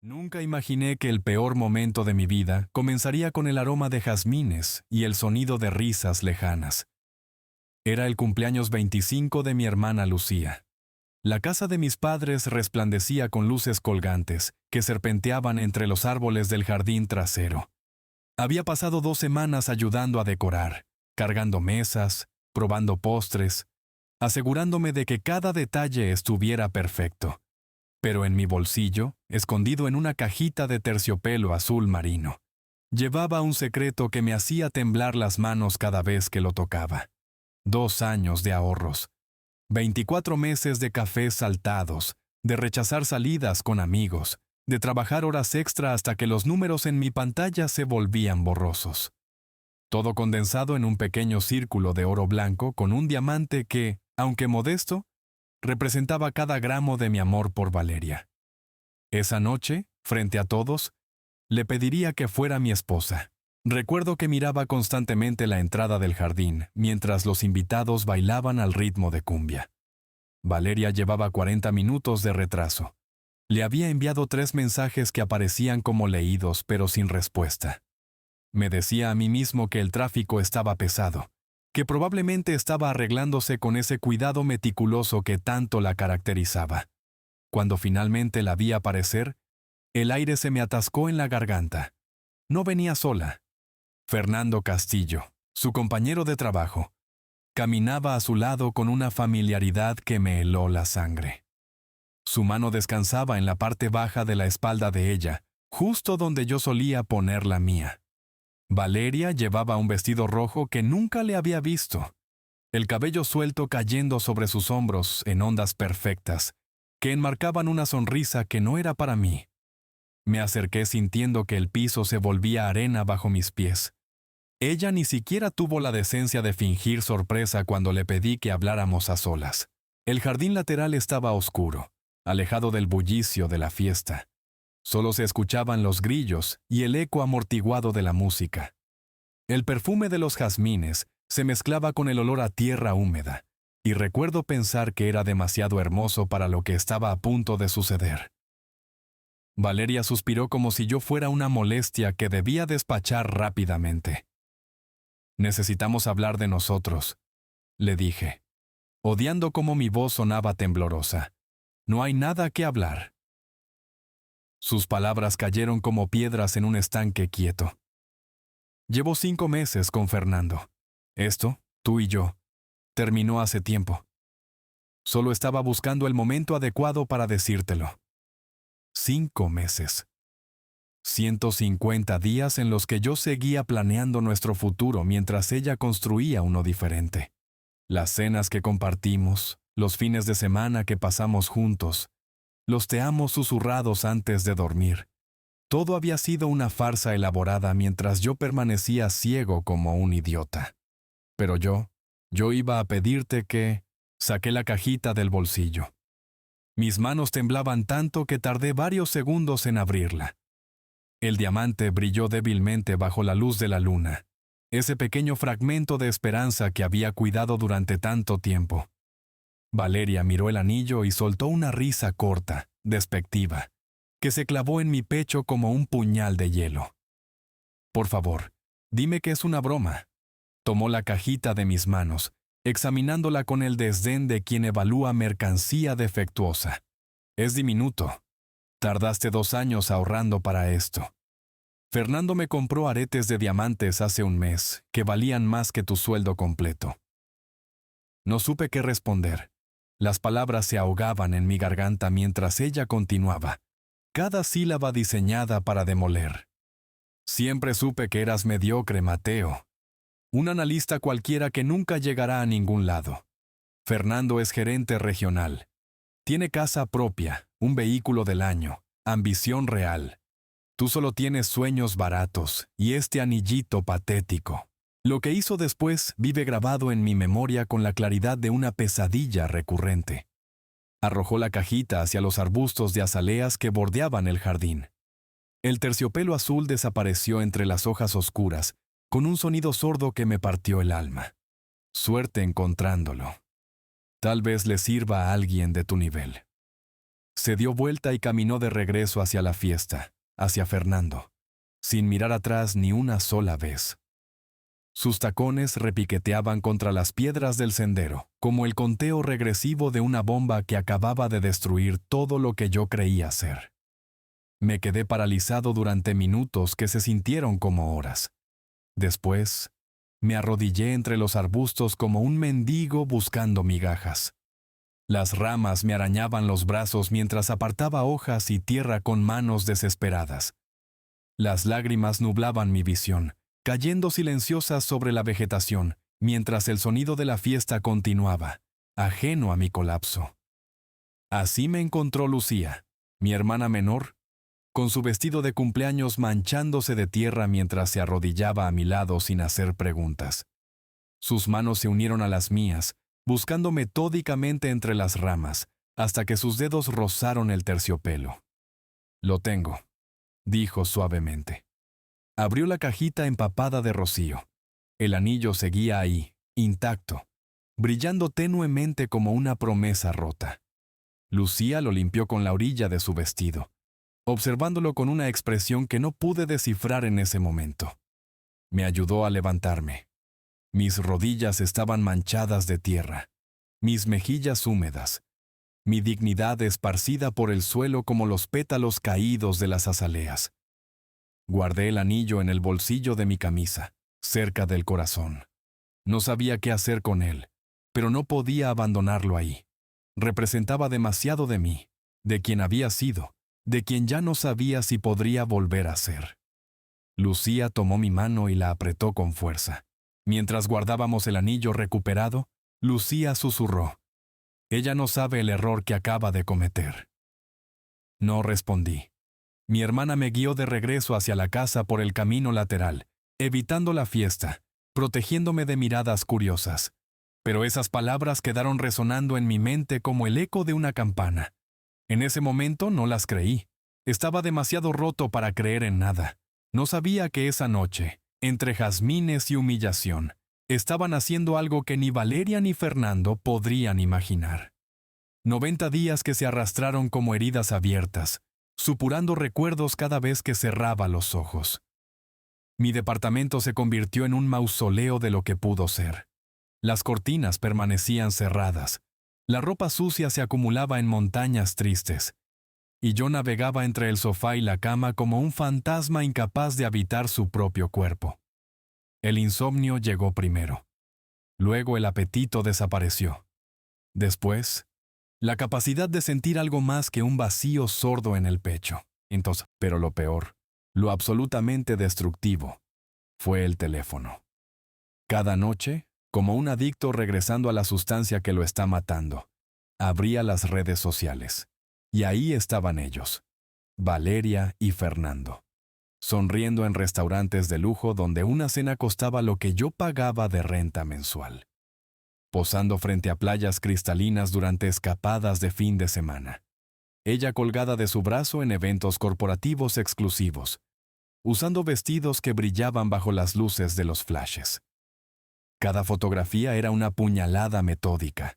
Nunca imaginé que el peor momento de mi vida comenzaría con el aroma de jazmines y el sonido de risas lejanas. Era el cumpleaños 25 de mi hermana Lucía. La casa de mis padres resplandecía con luces colgantes que serpenteaban entre los árboles del jardín trasero. Había pasado 2 semanas ayudando a decorar, cargando mesas, probando postres, asegurándome de que cada detalle estuviera perfecto. Pero en mi bolsillo, escondido en una cajita de terciopelo azul marino, llevaba un secreto que me hacía temblar las manos cada vez que lo tocaba. 2 años de ahorros, 24 meses de cafés saltados, de rechazar salidas con amigos, de trabajar horas extra hasta que los números en mi pantalla se volvían borrosos. Todo condensado en un pequeño círculo de oro blanco con un diamante que, aunque modesto, representaba cada gramo de mi amor por Valeria. Esa noche, frente a todos, le pediría que fuera mi esposa. Recuerdo que miraba constantemente la entrada del jardín mientras los invitados bailaban al ritmo de cumbia. Valeria llevaba 40 minutos de retraso. Le había enviado 3 mensajes que aparecían como leídos pero sin respuesta. Me decía a mí mismo que el tráfico estaba pesado, que probablemente estaba arreglándose con ese cuidado meticuloso que tanto la caracterizaba. Cuando finalmente la vi aparecer, el aire se me atascó en la garganta. No venía sola. Fernando Castillo, su compañero de trabajo, caminaba a su lado con una familiaridad que me heló la sangre. Su mano descansaba en la parte baja de la espalda de ella, justo donde yo solía poner la mía. Valeria llevaba un vestido rojo que nunca le había visto, el cabello suelto cayendo sobre sus hombros en ondas perfectas, que enmarcaban una sonrisa que no era para mí. Me acerqué sintiendo que el piso se volvía arena bajo mis pies. Ella ni siquiera tuvo la decencia de fingir sorpresa cuando le pedí que habláramos a solas. El jardín lateral estaba oscuro, alejado del bullicio de la fiesta. Solo se escuchaban los grillos y el eco amortiguado de la música. El perfume de los jazmines se mezclaba con el olor a tierra húmeda, y recuerdo pensar que era demasiado hermoso para lo que estaba a punto de suceder. Valeria suspiró como si yo fuera una molestia que debía despachar rápidamente. «Necesitamos hablar de nosotros», le dije, odiando cómo mi voz sonaba temblorosa. «No hay nada que hablar». Sus palabras cayeron como piedras en un estanque quieto. Llevo 5 meses con Fernando. Esto, tú y yo, terminó hace tiempo. Solo estaba buscando el momento adecuado para decírtelo. 5 meses. 150 días en los que yo seguía planeando nuestro futuro mientras ella construía uno diferente. Las cenas que compartimos, los fines de semana que pasamos juntos, los te amo susurrados antes de dormir. Todo había sido una farsa elaborada mientras yo permanecía ciego como un idiota. Pero yo iba a pedirte que... Saqué la cajita del bolsillo. Mis manos temblaban tanto que tardé varios segundos en abrirla. El diamante brilló débilmente bajo la luz de la luna, ese pequeño fragmento de esperanza que había cuidado durante tanto tiempo. Valeria miró el anillo y soltó una risa corta, despectiva, que se clavó en mi pecho como un puñal de hielo. «Por favor, dime que es una broma». Tomó la cajita de mis manos, examinándola con el desdén de quien evalúa mercancía defectuosa. «Es diminuto. Tardaste 2 años ahorrando para esto. Fernando me compró aretes de diamantes hace un mes, que valían más que tu sueldo completo». No supe qué responder. Las palabras se ahogaban en mi garganta mientras ella continuaba, cada sílaba diseñada para demoler. «Siempre supe que eras mediocre, Mateo. Un analista cualquiera que nunca llegará a ningún lado. Fernando es gerente regional. Tiene casa propia, un vehículo del año, ambición real. Tú solo tienes sueños baratos y este anillito patético. Lo que hizo después vive grabado en mi memoria con la claridad de una pesadilla recurrente». Arrojó la cajita hacia los arbustos de azaleas que bordeaban el jardín. El terciopelo azul desapareció entre las hojas oscuras, con un sonido sordo que me partió el alma. «Suerte encontrándolo. Tal vez le sirva a alguien de tu nivel». Se dio vuelta y caminó de regreso hacia la fiesta, hacia Fernando, sin mirar atrás ni una sola vez. Sus tacones repiqueteaban contra las piedras del sendero, como el conteo regresivo de una bomba que acababa de destruir todo lo que yo creía ser. Me quedé paralizado durante minutos que se sintieron como horas. Después, me arrodillé entre los arbustos como un mendigo buscando migajas. Las ramas me arañaban los brazos mientras apartaba hojas y tierra con manos desesperadas. Las lágrimas nublaban mi visión, cayendo silenciosas sobre la vegetación, mientras el sonido de la fiesta continuaba, ajeno a mi colapso. Así me encontró Lucía, mi hermana menor, con su vestido de cumpleaños manchándose de tierra mientras se arrodillaba a mi lado sin hacer preguntas. Sus manos se unieron a las mías, buscando metódicamente entre las ramas, hasta que sus dedos rozaron el terciopelo. «Lo tengo», dijo suavemente. Abrió la cajita empapada de rocío. El anillo seguía ahí, intacto, brillando tenuemente como una promesa rota. Lucía lo limpió con la orilla de su vestido, observándolo con una expresión que no pude descifrar en ese momento. Me ayudó a levantarme. Mis rodillas estaban manchadas de tierra, mis mejillas húmedas, mi dignidad esparcida por el suelo como los pétalos caídos de las azaleas. Guardé el anillo en el bolsillo de mi camisa, cerca del corazón. No sabía qué hacer con él, pero no podía abandonarlo ahí. Representaba demasiado de mí, de quien había sido, de quien ya no sabía si podría volver a ser. Lucía tomó mi mano y la apretó con fuerza. Mientras guardábamos el anillo recuperado, Lucía susurró: «Ella no sabe el error que acaba de cometer». No respondí. Mi hermana me guió de regreso hacia la casa por el camino lateral, evitando la fiesta, protegiéndome de miradas curiosas. Pero esas palabras quedaron resonando en mi mente como el eco de una campana. En ese momento no las creí. Estaba demasiado roto para creer en nada. No sabía que esa noche, entre jazmines y humillación, estaban haciendo algo que ni Valeria ni Fernando podrían imaginar. 90 días que se arrastraron como heridas abiertas, supurando recuerdos cada vez que cerraba los ojos. Mi departamento se convirtió en un mausoleo de lo que pudo ser. Las cortinas permanecían cerradas, la ropa sucia se acumulaba en montañas tristes, y yo navegaba entre el sofá y la cama como un fantasma incapaz de habitar su propio cuerpo. El insomnio llegó primero. Luego el apetito desapareció. Después, la capacidad de sentir algo más que un vacío sordo en el pecho. Entonces, pero lo peor, lo absolutamente destructivo, fue el teléfono. Cada noche, como un adicto regresando a la sustancia que lo está matando, abría las redes sociales. Y ahí estaban ellos, Valeria y Fernando, sonriendo en restaurantes de lujo donde una cena costaba lo que yo pagaba de renta mensual. Posando frente a playas cristalinas durante escapadas de fin de semana. Ella colgada de su brazo en eventos corporativos exclusivos, usando vestidos que brillaban bajo las luces de los flashes. Cada fotografía era una puñalada metódica.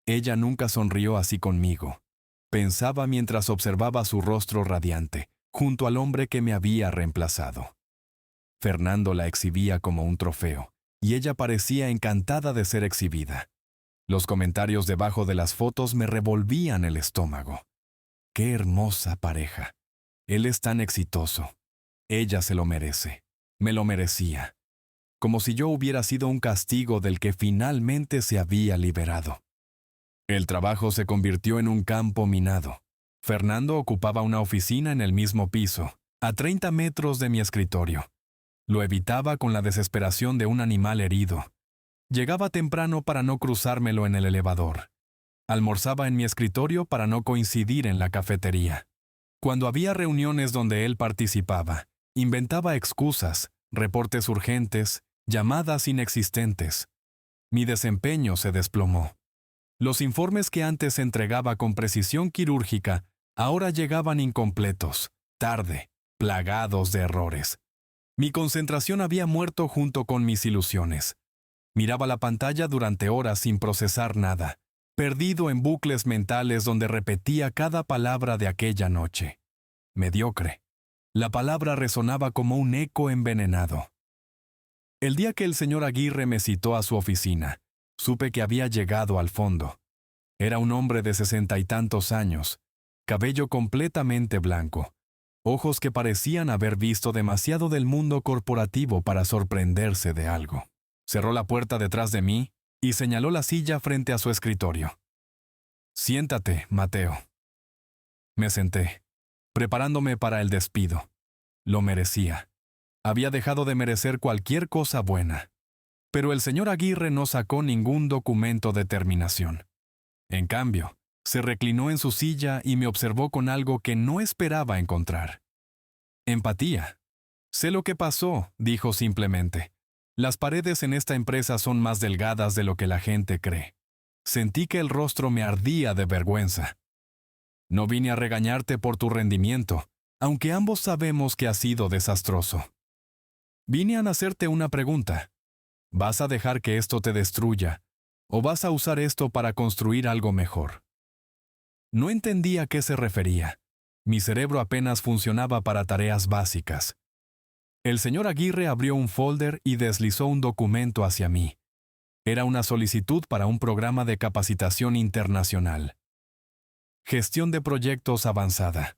Ella nunca sonrió así conmigo. Pensaba mientras observaba su rostro radiante, junto al hombre que me había reemplazado. Fernando la exhibía como un trofeo, y ella parecía encantada de ser exhibida. Los comentarios debajo de las fotos me revolvían el estómago. ¡Qué hermosa pareja! Él es tan exitoso. Ella se lo merece. Me lo merecía. Como si yo hubiera sido un castigo del que finalmente se había liberado. El trabajo se convirtió en un campo minado. Fernando ocupaba una oficina en el mismo piso, a 30 metros de mi escritorio. Lo evitaba con la desesperación de un animal herido. Llegaba temprano para no cruzármelo en el elevador. Almorzaba en mi escritorio para no coincidir en la cafetería. Cuando había reuniones donde él participaba, inventaba excusas, reportes urgentes, llamadas inexistentes. Mi desempeño se desplomó. Los informes que antes entregaba con precisión quirúrgica ahora llegaban incompletos, tarde, plagados de errores. Mi concentración había muerto junto con mis ilusiones. Miraba la pantalla durante horas sin procesar nada, perdido en bucles mentales donde repetía cada palabra de aquella noche. Mediocre. La palabra resonaba como un eco envenenado. El día que el señor Aguirre me citó a su oficina, supe que había llegado al fondo. Era un hombre de 60 y tantos años, cabello completamente blanco, ojos que parecían haber visto demasiado del mundo corporativo para sorprenderse de algo. Cerró la puerta detrás de mí y señaló la silla frente a su escritorio. «Siéntate, Mateo». Me senté, preparándome para el despido. Lo merecía. Había dejado de merecer cualquier cosa buena. Pero el señor Aguirre no sacó ningún documento de terminación. En cambio, se reclinó en su silla y me observó con algo que no esperaba encontrar. Empatía. «Sé lo que pasó», dijo simplemente. «Las paredes en esta empresa son más delgadas de lo que la gente cree». Sentí que el rostro me ardía de vergüenza. «No vine a regañarte por tu rendimiento, aunque ambos sabemos que ha sido desastroso. Vine a hacerte una pregunta. ¿Vas a dejar que esto te destruya, o vas a usar esto para construir algo mejor?» No entendía a qué se refería. Mi cerebro apenas funcionaba para tareas básicas. El señor Aguirre abrió un folder y deslizó un documento hacia mí. Era una solicitud para un programa de capacitación internacional. Gestión de proyectos avanzada.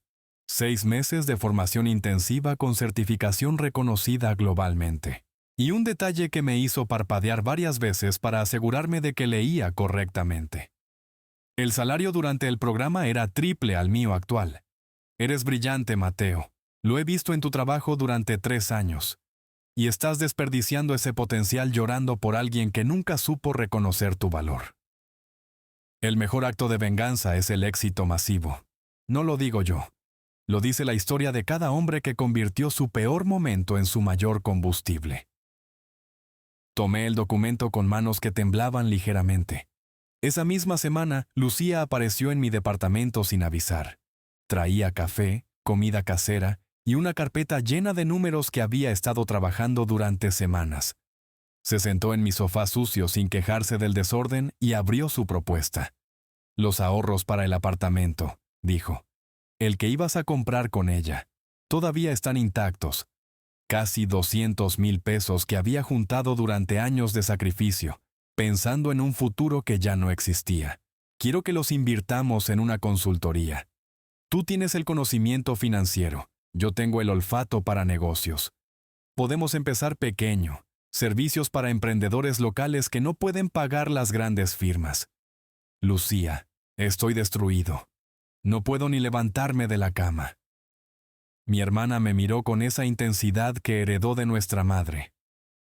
6 meses de formación intensiva con certificación reconocida globalmente. Y un detalle que me hizo parpadear varias veces para asegurarme de que leía correctamente. El salario durante el programa era triple al mío actual. «Eres brillante, Mateo. Lo he visto en tu trabajo durante 3 años. Y estás desperdiciando ese potencial llorando por alguien que nunca supo reconocer tu valor». El mejor acto de venganza es el éxito masivo. No lo digo yo. Lo dice la historia de cada hombre que convirtió su peor momento en su mayor combustible. Tomé el documento con manos que temblaban ligeramente. Esa misma semana, Lucía apareció en mi departamento sin avisar. Traía café, comida casera y una carpeta llena de números que había estado trabajando durante semanas. Se sentó en mi sofá sucio sin quejarse del desorden y abrió su propuesta. «Los ahorros para el apartamento», dijo. «El que ibas a comprar con ella. Todavía están intactos. Casi 200,000 pesos que había juntado durante años de sacrificio, pensando en un futuro que ya no existía. Quiero que los invirtamos en una consultoría. Tú tienes el conocimiento financiero, yo tengo el olfato para negocios. Podemos empezar pequeño, servicios para emprendedores locales que no pueden pagar las grandes firmas. Lucía, estoy destruido. No puedo ni levantarme de la cama». Mi hermana me miró con esa intensidad que heredó de nuestra madre.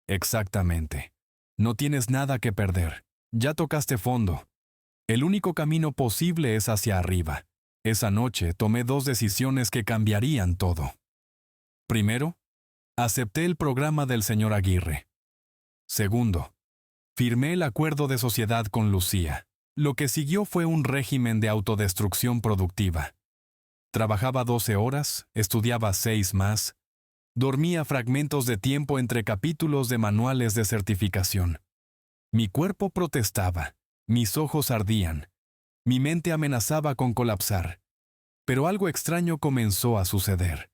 «Exactamente. No tienes nada que perder. Ya tocaste fondo. El único camino posible es hacia arriba». Esa noche tomé 2 decisiones que cambiarían todo. Primero, acepté el programa del señor Aguirre. Segundo, firmé el acuerdo de sociedad con Lucía. Lo que siguió fue un régimen de autodestrucción productiva. Trabajaba 12 horas, estudiaba 6 más, dormía fragmentos de tiempo entre capítulos de manuales de certificación. Mi cuerpo protestaba, mis ojos ardían, mi mente amenazaba con colapsar. Pero algo extraño comenzó a suceder.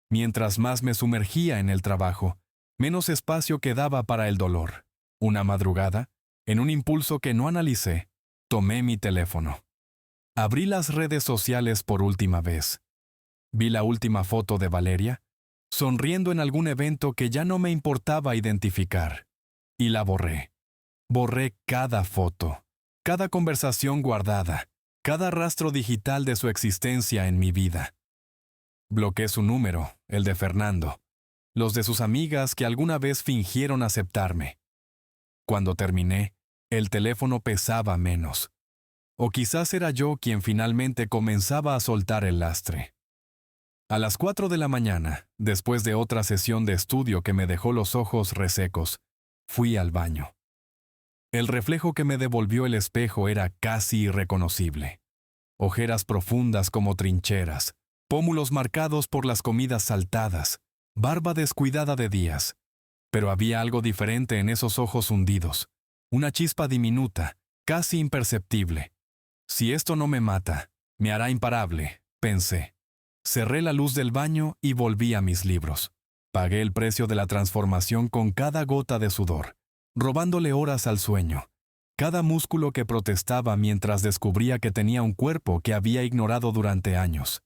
Mientras más me sumergía en el trabajo, menos espacio quedaba para el dolor. Una madrugada, en un impulso que no analicé, tomé mi teléfono. Abrí las redes sociales por última vez. Vi la última foto de Valeria, sonriendo en algún evento que ya no me importaba identificar. Y la borré. Borré cada foto, cada conversación guardada, cada rastro digital de su existencia en mi vida. Bloqueé su número, el de Fernando, los de sus amigas que alguna vez fingieron aceptarme. Cuando terminé, el teléfono pesaba menos. O quizás era yo quien finalmente comenzaba a soltar el lastre. A las 4 de la mañana, después de otra sesión de estudio que me dejó los ojos resecos, fui al baño. El reflejo que me devolvió el espejo era casi irreconocible. Ojeras profundas como trincheras, pómulos marcados por las comidas saltadas, barba descuidada de días. Pero había algo diferente en esos ojos hundidos, una chispa diminuta, casi imperceptible. Si esto no me mata, me hará imparable, pensé. Cerré la luz del baño y volví a mis libros. Pagué el precio de la transformación con cada gota de sudor, robándole horas al sueño. Cada músculo que protestaba mientras descubría que tenía un cuerpo que había ignorado durante años.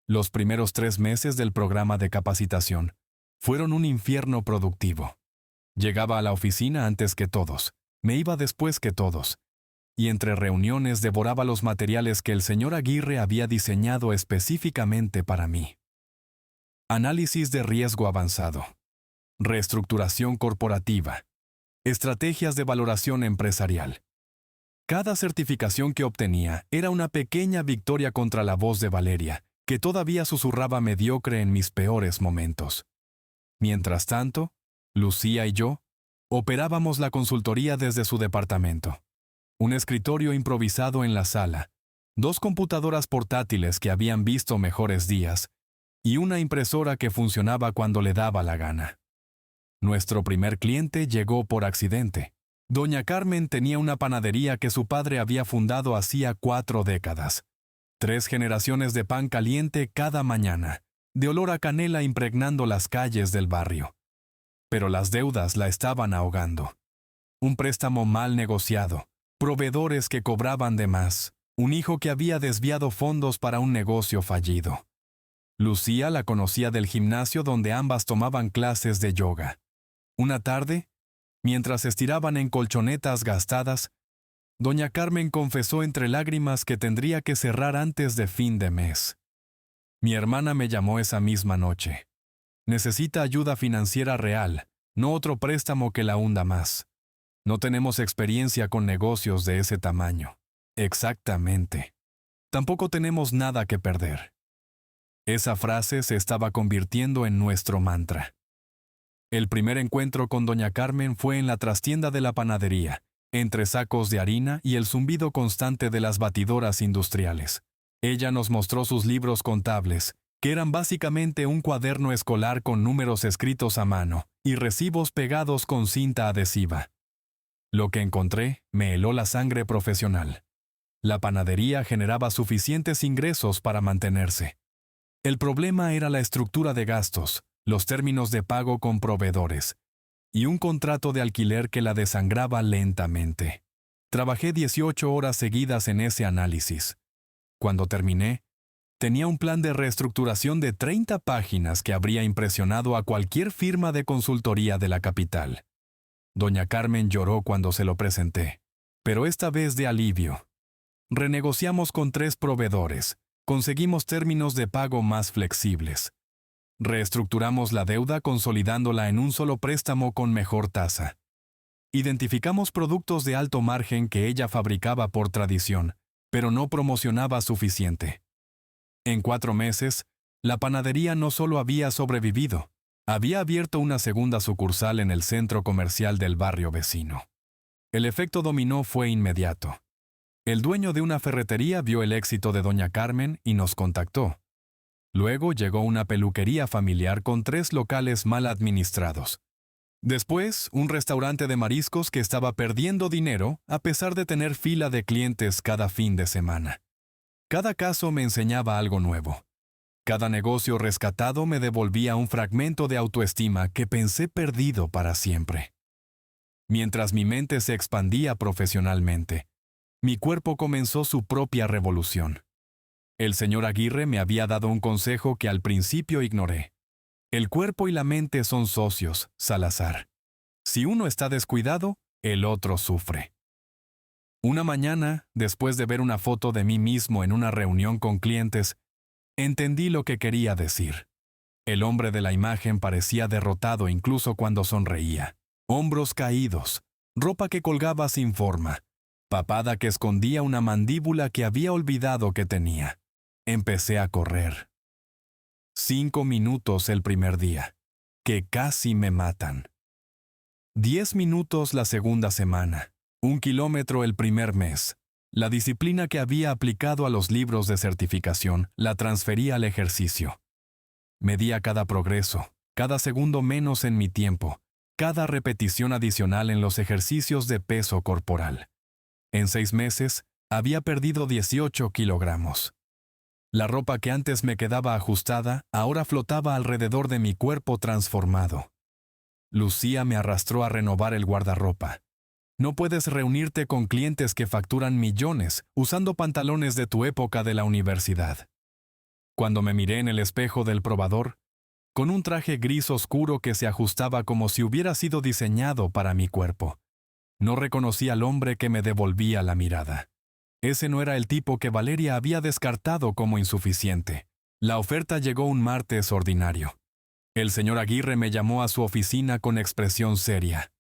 Los primeros 3 meses del programa de capacitación fueron un infierno productivo. Llegaba a la oficina antes que todos, me iba después que todos, y entre reuniones devoraba los materiales que el señor Aguirre había diseñado específicamente para mí. Análisis de riesgo avanzado. Reestructuración corporativa. Estrategias de valoración empresarial. Cada certificación que obtenía era una pequeña victoria contra la voz de Valeria, que todavía susurraba mediocre en mis peores momentos. Mientras tanto, Lucía y yo operábamos la consultoría desde su departamento. Un escritorio improvisado en la sala, 2 computadoras portátiles que habían visto mejores días y una impresora que funcionaba cuando le daba la gana. Nuestro primer cliente llegó por accidente. Doña Carmen tenía una panadería que su padre había fundado hacía 4 décadas. 3 generaciones de pan caliente cada mañana, de olor a canela impregnando las calles del barrio. Pero las deudas la estaban ahogando. Un préstamo mal negociado, proveedores que cobraban de más, un hijo que había desviado fondos para un negocio fallido. Lucía la conocía del gimnasio donde ambas tomaban clases de yoga. Una tarde, mientras estiraban en colchonetas gastadas, doña Carmen confesó entre lágrimas que tendría que cerrar antes de fin de mes. Mi hermana me llamó esa misma noche. Necesita ayuda financiera real, no otro préstamo que la hunda más. No tenemos experiencia con negocios de ese tamaño. Exactamente. Tampoco tenemos nada que perder. Esa frase se estaba convirtiendo en nuestro mantra. El primer encuentro con doña Carmen fue en la trastienda de la panadería, entre sacos de harina y el zumbido constante de las batidoras industriales. Ella nos mostró sus libros contables, que eran básicamente un cuaderno escolar con números escritos a mano y recibos pegados con cinta adhesiva. Lo que encontré me heló la sangre profesional. La panadería generaba suficientes ingresos para mantenerse. El problema era la estructura de gastos, los términos de pago con proveedores, y un contrato de alquiler que la desangraba lentamente. Trabajé 18 horas seguidas en ese análisis. Cuando terminé, tenía un plan de reestructuración de 30 páginas que habría impresionado a cualquier firma de consultoría de la capital. Doña Carmen lloró cuando se lo presenté, pero esta vez de alivio. Renegociamos con 3 proveedores, conseguimos términos de pago más flexibles. Reestructuramos la deuda consolidándola en un solo préstamo con mejor tasa. Identificamos productos de alto margen que ella fabricaba por tradición, pero no promocionaba suficiente. En 4 meses, la panadería no solo había sobrevivido, había abierto una segunda sucursal en el centro comercial del barrio vecino. El efecto dominó fue inmediato. El dueño de una ferretería vio el éxito de doña Carmen y nos contactó. Luego llegó una peluquería familiar con 3 locales mal administrados. Después, un restaurante de mariscos que estaba perdiendo dinero a pesar de tener fila de clientes cada fin de semana. Cada caso me enseñaba algo nuevo. Cada negocio rescatado me devolvía un fragmento de autoestima que pensé perdido para siempre. Mientras mi mente se expandía profesionalmente, mi cuerpo comenzó su propia revolución. El señor Aguirre me había dado un consejo que al principio ignoré. El cuerpo y la mente son socios, Salazar. Si uno está descuidado, el otro sufre. Una mañana, después de ver una foto de mí mismo en una reunión con clientes, entendí lo que quería decir. El hombre de la imagen parecía derrotado incluso cuando sonreía. Hombros caídos, ropa que colgaba sin forma, papada que escondía una mandíbula que había olvidado que tenía. Empecé a correr. 5 minutos el primer día, que casi me matan. 10 minutos la segunda semana, 1 kilómetro el primer mes. La disciplina que había aplicado a los libros de certificación la transfería al ejercicio. Medía cada progreso, cada segundo menos en mi tiempo, cada repetición adicional en los ejercicios de peso corporal. En 6 meses, había perdido 18 kilogramos. La ropa que antes me quedaba ajustada, ahora flotaba alrededor de mi cuerpo transformado. Lucía me arrastró a renovar el guardarropa. No puedes reunirte con clientes que facturan millones usando pantalones de tu época de la universidad. Cuando me miré en el espejo del probador, con un traje gris oscuro que se ajustaba como si hubiera sido diseñado para mi cuerpo, no reconocí al hombre que me devolvía la mirada. Ese no era el tipo que Valeria había descartado como insuficiente. La oferta llegó un martes ordinario. El señor Aguirre me llamó a su oficina con expresión seria.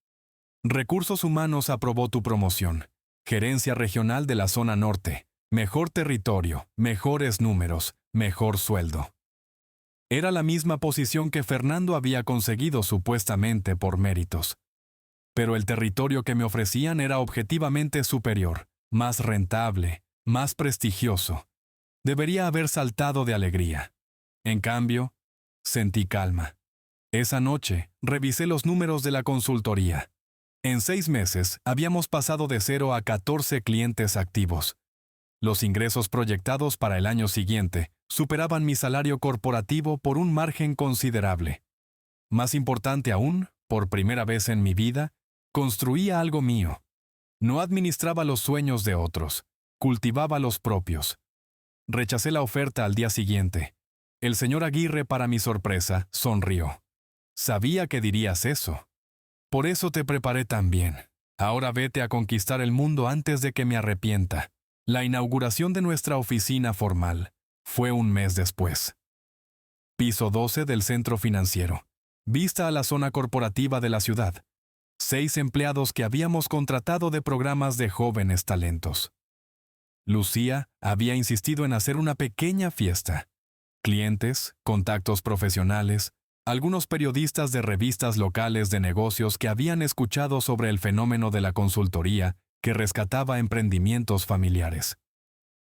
Recursos Humanos aprobó tu promoción. Gerencia regional de la zona norte. Mejor territorio, mejores números, mejor sueldo. Era la misma posición que Fernando había conseguido supuestamente por méritos. Pero el territorio que me ofrecían era objetivamente superior, más rentable, más prestigioso. Debería haber saltado de alegría. En cambio, sentí calma. Esa noche, revisé los números de la consultoría. En 6 meses, habíamos pasado de 0 a 14 clientes activos. Los ingresos proyectados para el año siguiente superaban mi salario corporativo por un margen considerable. Más importante aún, por primera vez en mi vida, construía algo mío. No administraba los sueños de otros, cultivaba los propios. Rechacé la oferta al día siguiente. El señor Aguirre, para mi sorpresa, sonrió. Sabía que dirías eso. Por eso te preparé tan bien. Ahora vete a conquistar el mundo antes de que me arrepienta. La inauguración de nuestra oficina formal fue un mes después. Piso 12 del centro financiero. Vista a la zona corporativa de la ciudad. 6 empleados que habíamos contratado de programas de jóvenes talentos. Lucía había insistido en hacer una pequeña fiesta. Clientes, contactos profesionales, algunos periodistas de revistas locales de negocios que habían escuchado sobre el fenómeno de la consultoría que rescataba emprendimientos familiares.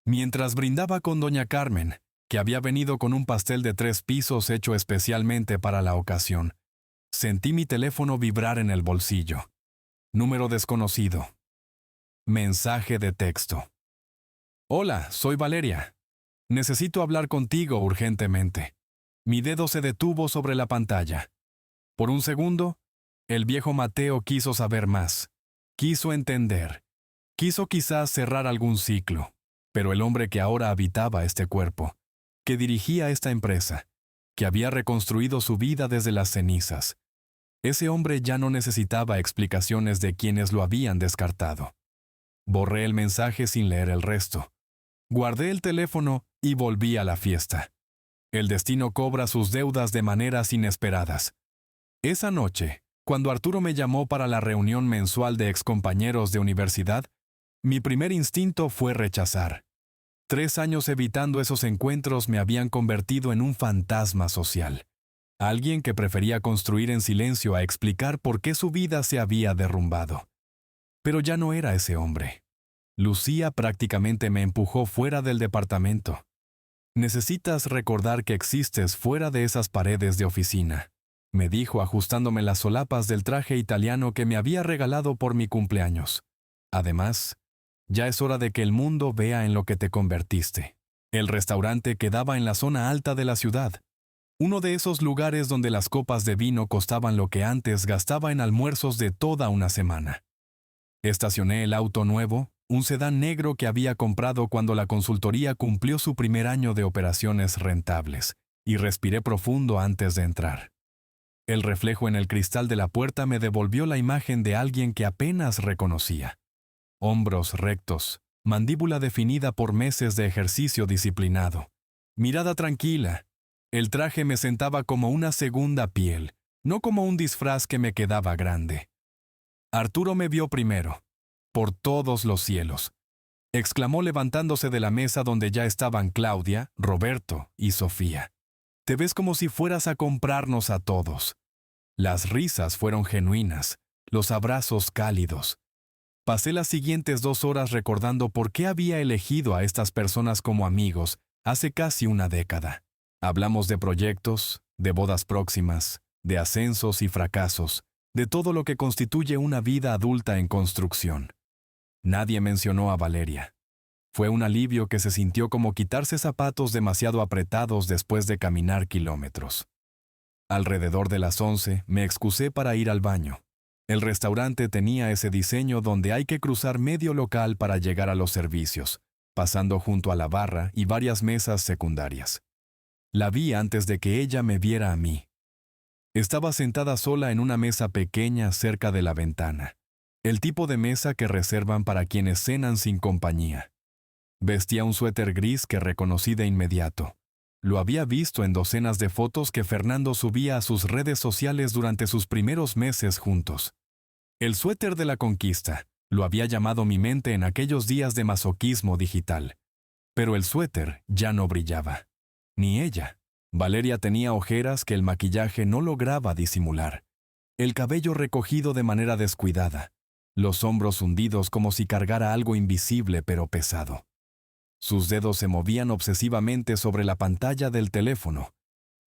Mientras brindaba con doña Carmen, que había venido con un pastel de 3 pisos hecho especialmente para la ocasión, sentí mi teléfono vibrar en el bolsillo. Número desconocido. Mensaje de texto. Hola, soy Valeria. Necesito hablar contigo urgentemente. Mi dedo se detuvo sobre la pantalla. Por un segundo, el viejo Mateo quiso saber más. Quiso entender. Quiso quizás cerrar algún ciclo. Pero el hombre que ahora habitaba este cuerpo, que dirigía esta empresa, que había reconstruido su vida desde las cenizas, ese hombre ya no necesitaba explicaciones de quienes lo habían descartado. Borré el mensaje sin leer el resto. Guardé el teléfono y volví a la fiesta. El destino cobra sus deudas de maneras inesperadas. Esa noche, cuando Arturo me llamó para la reunión mensual de excompañeros de universidad, mi primer instinto fue rechazar. 3 años evitando esos encuentros me habían convertido en un fantasma social. Alguien que prefería construir en silencio a explicar por qué su vida se había derrumbado. Pero ya no era ese hombre. Lucía prácticamente me empujó fuera del departamento. Necesitas recordar que existes fuera de esas paredes de oficina, me dijo ajustándome las solapas del traje italiano que me había regalado por mi cumpleaños. Además, ya es hora de que el mundo vea en lo que te convertiste. El restaurante quedaba en la zona alta de la ciudad, uno de esos lugares donde las copas de vino costaban lo que antes gastaba en almuerzos de toda una semana. Estacioné el auto nuevo, un sedán negro que había comprado cuando la consultoría cumplió su primer año de operaciones rentables, y respiré profundo antes de entrar. El reflejo en el cristal de la puerta me devolvió la imagen de alguien que apenas reconocía. Hombros rectos, mandíbula definida por meses de ejercicio disciplinado, mirada tranquila. El traje me sentaba como una segunda piel, no como un disfraz que me quedaba grande. Arturo me vio primero. Por todos los cielos, exclamó levantándose de la mesa donde ya estaban Claudia, Roberto y Sofía. Te ves como si fueras a comprarnos a todos. Las risas fueron genuinas, los abrazos cálidos. Pasé las siguientes 2 horas recordando por qué había elegido a estas personas como amigos hace casi una década. Hablamos de proyectos, de bodas próximas, de ascensos y fracasos, de todo lo que constituye una vida adulta en construcción. Nadie mencionó a Valeria. Fue un alivio que se sintió como quitarse zapatos demasiado apretados después de caminar kilómetros. Alrededor de las 11 me excusé para ir al baño. El restaurante tenía ese diseño donde hay que cruzar medio local para llegar a los servicios, pasando junto a la barra y varias mesas secundarias. La vi antes de que ella me viera a mí. Estaba sentada sola en una mesa pequeña cerca de la ventana, el tipo de mesa que reservan para quienes cenan sin compañía. Vestía un suéter gris que reconocí de inmediato. Lo había visto en docenas de fotos que Fernando subía a sus redes sociales durante sus primeros meses juntos. El suéter de la conquista, lo había llamado mi mente en aquellos días de masoquismo digital. Pero el suéter ya no brillaba. Ni ella. Valeria tenía ojeras que el maquillaje no lograba disimular. El cabello recogido de manera descuidada. Los hombros hundidos como si cargara algo invisible pero pesado. Sus dedos se movían obsesivamente sobre la pantalla del teléfono,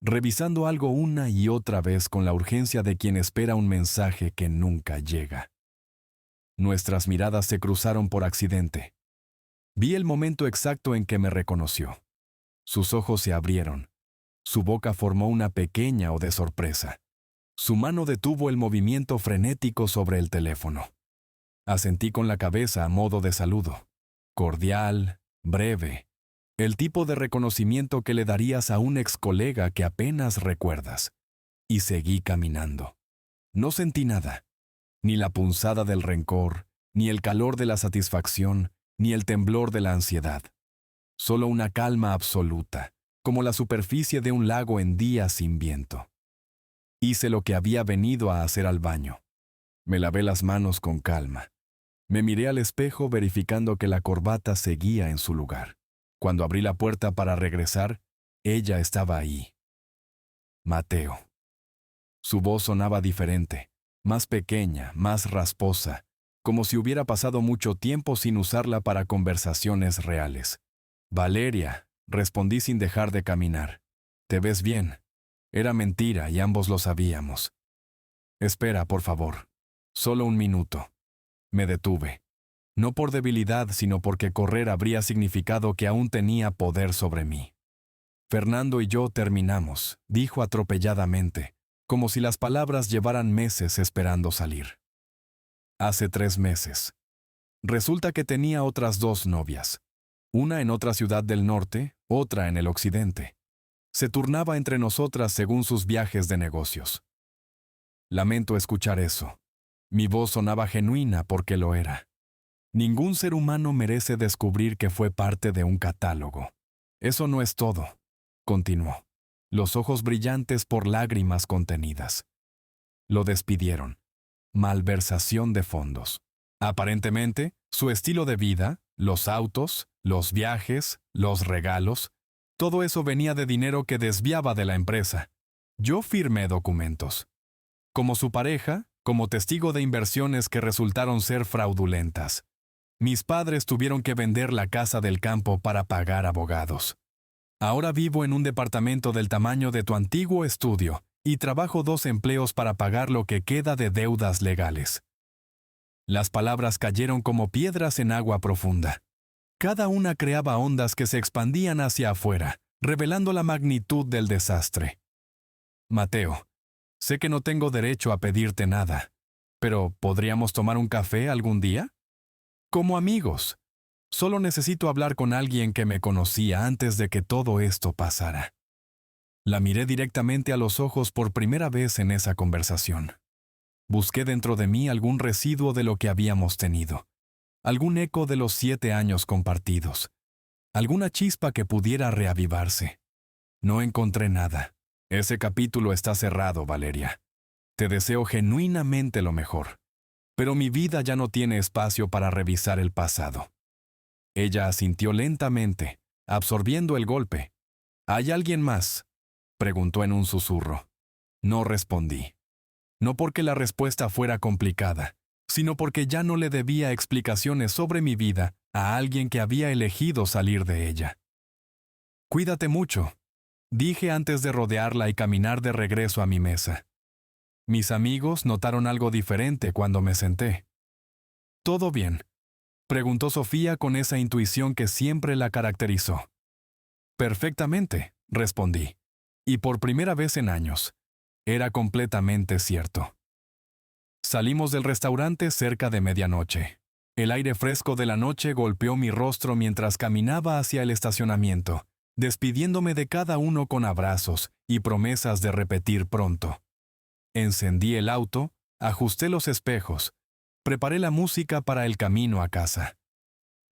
revisando algo una y otra vez con la urgencia de quien espera un mensaje que nunca llega. Nuestras miradas se cruzaron por accidente. Vi el momento exacto en que me reconoció. Sus ojos se abrieron. Su boca formó una pequeña O de sorpresa. Su mano detuvo el movimiento frenético sobre el teléfono. Asentí con la cabeza a modo de saludo. Cordial, breve. El tipo de reconocimiento que le darías a un ex colega que apenas recuerdas. Y seguí caminando. No sentí nada. Ni la punzada del rencor, ni el calor de la satisfacción, ni el temblor de la ansiedad. Solo una calma absoluta, como la superficie de un lago en días sin viento. Hice lo que había venido a hacer al baño. Me lavé las manos con calma. Me miré al espejo verificando que la corbata seguía en su lugar. Cuando abrí la puerta para regresar, ella estaba ahí. Mateo. Su voz sonaba diferente, más pequeña, más rasposa, como si hubiera pasado mucho tiempo sin usarla para conversaciones reales. Valeria, respondí sin dejar de caminar. Te ves bien. Era mentira y ambos lo sabíamos. Espera, por favor. Solo un minuto. Me detuve. No por debilidad, sino porque correr habría significado que aún tenía poder sobre mí. Fernando y yo terminamos, dijo atropelladamente, como si las palabras llevaran meses esperando salir. Hace 3 meses. Resulta que tenía otras 2 novias. Una en otra ciudad del norte, otra en el occidente. Se turnaba entre nosotras según sus viajes de negocios. Lamento escuchar eso. Mi voz sonaba genuina porque lo era. Ningún ser humano merece descubrir que fue parte de un catálogo. Eso no es todo, continuó, los ojos brillantes por lágrimas contenidas. Lo despidieron. Malversación de fondos. Aparentemente, su estilo de vida, los autos, los viajes, los regalos, todo eso venía de dinero que desviaba de la empresa. Yo firmé documentos. Como su pareja, como testigo de inversiones que resultaron ser fraudulentas. Mis padres tuvieron que vender la casa del campo para pagar abogados. Ahora vivo en un departamento del tamaño de tu antiguo estudio y trabajo 2 empleos para pagar lo que queda de deudas legales. Las palabras cayeron como piedras en agua profunda. Cada una creaba ondas que se expandían hacia afuera, revelando la magnitud del desastre. Mateo, sé que no tengo derecho a pedirte nada, pero ¿podríamos tomar un café algún día? Como amigos. Solo necesito hablar con alguien que me conocía antes de que todo esto pasara. La miré directamente a los ojos por primera vez en esa conversación. Busqué dentro de mí algún residuo de lo que habíamos tenido, algún eco de los 7 años compartidos, alguna chispa que pudiera reavivarse. No encontré nada. Ese capítulo está cerrado, Valeria. Te deseo genuinamente lo mejor. Pero mi vida ya no tiene espacio para revisar el pasado. Ella asintió lentamente, absorbiendo el golpe. ¿Hay alguien más?, preguntó en un susurro. No respondí. No porque la respuesta fuera complicada, sino porque ya no le debía explicaciones sobre mi vida a alguien que había elegido salir de ella. Cuídate mucho, dije antes de rodearla y caminar de regreso a mi mesa. Mis amigos notaron algo diferente cuando me senté. Todo bien. Preguntó Sofía con esa intuición que siempre la caracterizó. Perfectamente, respondí. Y por primera vez en años. Era completamente cierto. Salimos del restaurante cerca de medianoche. El aire fresco de la noche golpeó mi rostro mientras caminaba hacia el estacionamiento, despidiéndome de cada uno con abrazos y promesas de repetir pronto. Encendí el auto, ajusté los espejos, preparé la música para el camino a casa.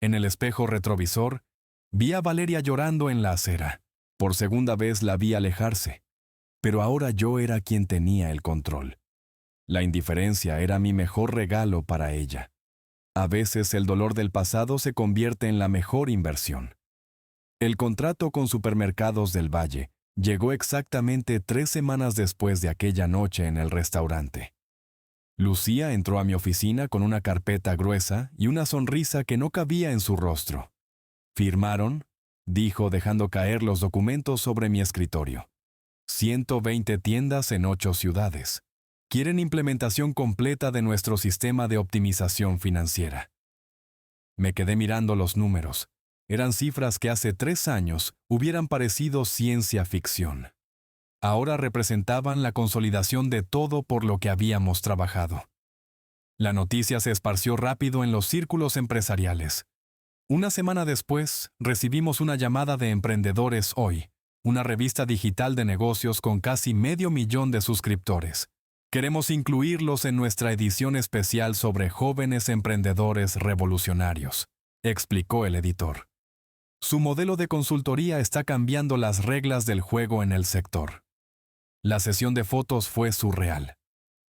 En el espejo retrovisor, vi a Valeria llorando en la acera. Por segunda vez la vi alejarse. Pero ahora yo era quien tenía el control. La indiferencia era mi mejor regalo para ella. A veces el dolor del pasado se convierte en la mejor inversión. El contrato con Supermercados del Valle llegó exactamente 3 semanas después de aquella noche en el restaurante. Lucía entró a mi oficina con una carpeta gruesa y una sonrisa que no cabía en su rostro. «¿Firmaron?», dijo dejando caer los documentos sobre mi escritorio. 120 tiendas en 8 ciudades. Quieren implementación completa de nuestro sistema de optimización financiera. Me quedé mirando los números. Eran cifras que hace 3 años hubieran parecido ciencia ficción. Ahora representaban la consolidación de todo por lo que habíamos trabajado. La noticia se esparció rápido en los círculos empresariales. Una semana después, recibimos una llamada de Emprendedores Hoy, una revista digital de negocios con casi 500,000 de suscriptores. Queremos incluirlos en nuestra edición especial sobre jóvenes emprendedores revolucionarios, explicó el editor. Su modelo de consultoría está cambiando las reglas del juego en el sector. La sesión de fotos fue surreal.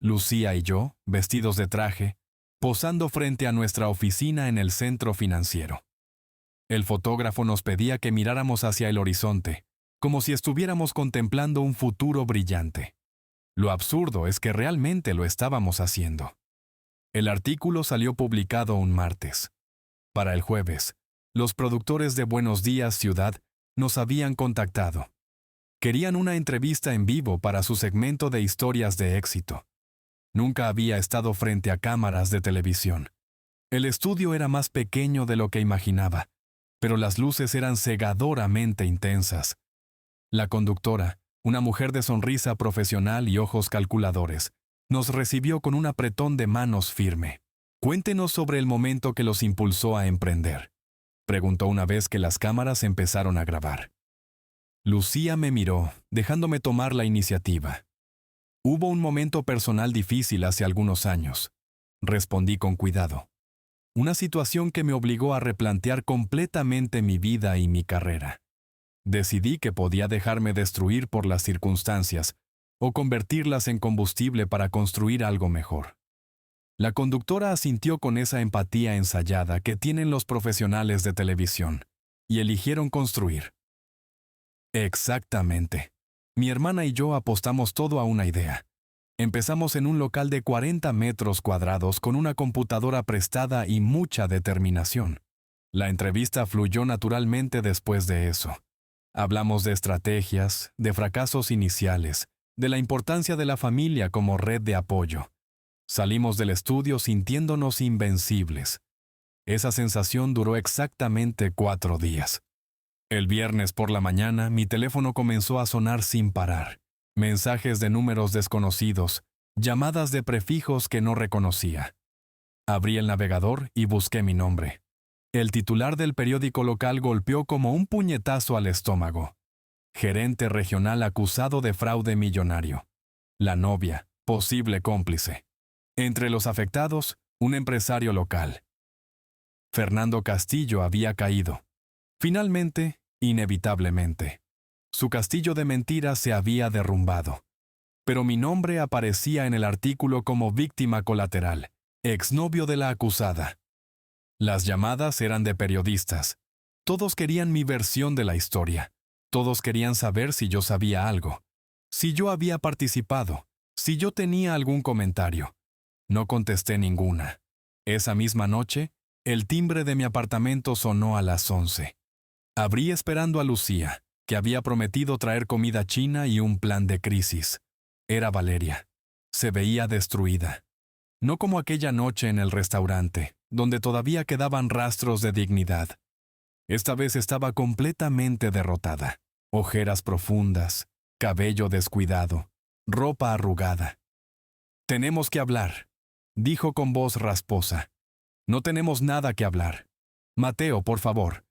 Lucía y yo, vestidos de traje, posando frente a nuestra oficina en el centro financiero. El fotógrafo nos pedía que miráramos hacia el horizonte, como si estuviéramos contemplando un futuro brillante. Lo absurdo es que realmente lo estábamos haciendo. El artículo salió publicado un martes. Para el jueves, los productores de Buenos Días Ciudad nos habían contactado. Querían una entrevista en vivo para su segmento de historias de éxito. Nunca había estado frente a cámaras de televisión. El estudio era más pequeño de lo que imaginaba, pero las luces eran cegadoramente intensas. La conductora, una mujer de sonrisa profesional y ojos calculadores, nos recibió con un apretón de manos firme. «Cuéntenos sobre el momento que los impulsó a emprender», preguntó una vez que las cámaras empezaron a grabar. Lucía me miró, dejándome tomar la iniciativa. «Hubo un momento personal difícil hace algunos años», respondí con cuidado. «Una situación que me obligó a replantear completamente mi vida y mi carrera. Decidí que podía dejarme destruir por las circunstancias o convertirlas en combustible para construir algo mejor». La conductora asintió con esa empatía ensayada que tienen los profesionales de televisión, y eligieron construir. Exactamente. Mi hermana y yo apostamos todo a una idea. Empezamos en un local de 40 metros cuadrados con una computadora prestada y mucha determinación. La entrevista fluyó naturalmente después de eso. Hablamos de estrategias, de fracasos iniciales, de la importancia de la familia como red de apoyo. Salimos del estudio sintiéndonos invencibles. Esa sensación duró exactamente 4 días. El viernes por la mañana, mi teléfono comenzó a sonar sin parar. Mensajes de números desconocidos, llamadas de prefijos que no reconocía. Abrí el navegador y busqué mi nombre. El titular del periódico local golpeó como un puñetazo al estómago. Gerente regional acusado de fraude millonario. La novia, posible cómplice. Entre los afectados, un empresario local. Fernando Castillo había caído. Finalmente, inevitablemente. Su castillo de mentiras se había derrumbado. Pero mi nombre aparecía en el artículo como víctima colateral, exnovio de la acusada. Las llamadas eran de periodistas. Todos querían mi versión de la historia. Todos querían saber si yo sabía algo, si yo había participado, si yo tenía algún comentario. No contesté ninguna. Esa misma noche, el timbre de mi apartamento sonó a las 11. Abrí esperando a Lucía, que había prometido traer comida china y un plan de crisis. Era Valeria. Se veía destruida. No como aquella noche en el restaurante, donde todavía quedaban rastros de dignidad. Esta vez estaba completamente derrotada. Ojeras profundas, cabello descuidado, ropa arrugada. «Tenemos que hablar», dijo con voz rasposa. «No tenemos nada que hablar. Mateo, por favor.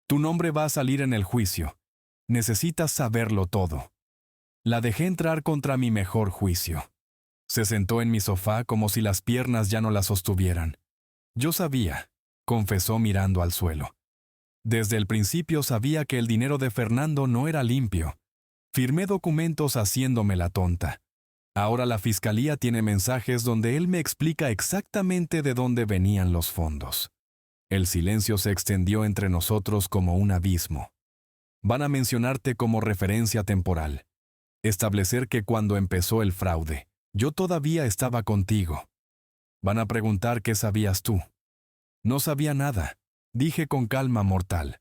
Tu nombre va a salir en el juicio. Necesitas saberlo todo». La dejé entrar contra mi mejor juicio. Se sentó en mi sofá como si las piernas ya no la sostuvieran. «Yo sabía», confesó mirando al suelo. «Desde el principio sabía que el dinero de Fernando no era limpio. Firmé documentos haciéndome la tonta. Ahora la fiscalía tiene mensajes donde él me explica exactamente de dónde venían los fondos». El silencio se extendió entre nosotros como un abismo. «Van a mencionarte como referencia temporal. Establecer que cuando empezó el fraude, yo todavía estaba contigo. Van a preguntar qué sabías tú». «No sabía nada», dije con calma mortal.